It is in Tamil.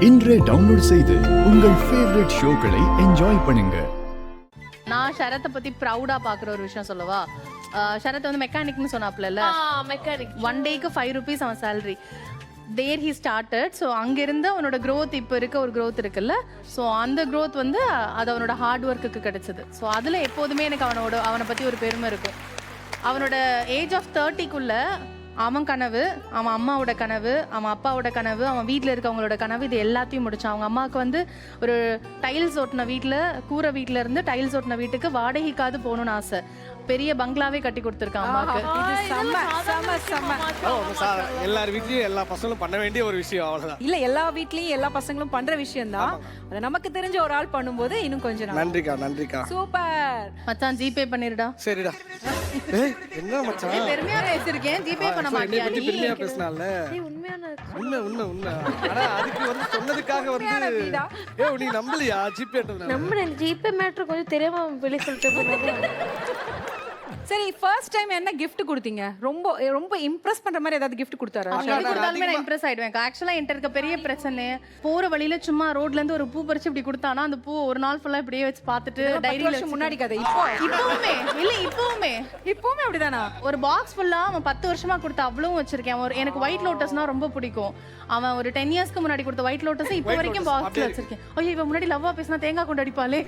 இன்றே டவுன்லோட் செய்து உங்கள் ஃபேவரட் ஷோக்களை என்ஜாய் பண்ணுங்க. நான் ஷரத்தை பத்தி ப்ரௌடா பாக்குற ஒரு விஷயம் சொல்லவா? ஷரத் வந்து மெக்கானிக்னு சொன்னாப்ல, மெக்கானிக். 1 டேக்கு 5 rupees அவன் salary. There he started. So அங்கிருந்து அவனோட க்ரோத் இப்போ இருக்க ஒரு க்ரோத் இருக்குல்ல, ஸோ அந்த க்ரோத் வந்து அது அவனோட ஹார்ட் ஒர்க்குக்கு கிடைச்சது. ஸோ அதில் எப்போதுமே எனக்கு அவனை பற்றி ஒரு பெருமை இருக்கும். அவனோட ஏஜ் ஆஃப் 30க்குள்ள அவன் கனவு, அவன் அம்மாவோட கனவு, அவன் அப்பாவோட கனவு, அவன் வீட்டில் இருக்கவங்களோட கனவு, இது எல்லாத்தையும் முடிச்சான். அவங்க அம்மாவுக்கு வந்து ஒரு டைல்ஸ் ஓட்டின வீட்டில், கூரை வீட்டில் இருந்து டைல்ஸ் ஓட்டின வீட்டுக்கு வாடகைக்காவது போகணும்னு ஆசை. பெரிய பங்களாவே கட்டி கொடுத்துருக்கான் அம்மாவுக்கு. எல்லார் வீட்லயும் எல்லா பசங்களும் பண்ண வேண்டிய ஒரு விஷயம், அவ்வளவுதான். இல்ல, எல்லா வீட்லயும் எல்லா பசங்களும் பண்ற விஷயம் தான். அது நமக்கு தெரிஞ்ச ஒரு ஆள் பண்ணும்போது இன்னும் கொஞ்சம் நன்றிக்கா. சூப்பர் மச்சான், ஜிபே பண்ணிருடா. சரிடா. ஏய், என்ன மச்சான், பெருமையா பேசிருக்கேன், ஜிபே பண்ண மாட்டியா நீ? பெருமையா பேசனால உண்மை. ஆனா அதுக்கு வந்து சொன்னதுக்காக வந்து நீ நம்பலையா? ஜிபே மேட்டர் கொஞ்சம் தெரியாம வெளிய சொல்லிட்டு. சரி, ஃபர்ஸ்ட் டைம் என்ன gift கொடுத்தீங்க? ரொம்ப ரொம்ப இம்ப்ரெஸ் பண்ற மாதிரி ஏதாவது gift கொடுத்தாரா? கொடுத்தாலுமே நான் இம்ப்ரெஸ் ஆயிடுவேன். ஆக்சுவலா என்கிட்ட இருக்க பெரிய பிரச்சனை, போற வழியில சும்மா ரோட்ல இருந்து ஒரு பூ பறிச்சு இப்படி கொடுத்தானா அந்த பூ ஒரு நாள் ஃபுல்லா இப்படியே வச்சு பார்த்துட்டு டைரியில முன்னாடி கதை. இப்பவுமே அப்படிதானா? ஒரு பாக்ஸ் ஃபுல்லா அவன் 10 வருஷமா கொடுத்த அவ்வளவும் வச்சிருக்கேன். எனக்கு ஒயிட் லோட்டஸ்னா ரொம்ப பிடிக்கும். அவன் ஒரு 10 இயர்ஸ்க்கு முன்னாடி கொடுத்த ஒயிட் லோட்டஸ் இப்போ வரைக்கும் பாக்ஸ்ல வச்சிருக்கேன். ஐயோ, இவன் முன்னாடி லவ்வா பேசினா தேங்காய் கொண்டு அடிப்பாளே.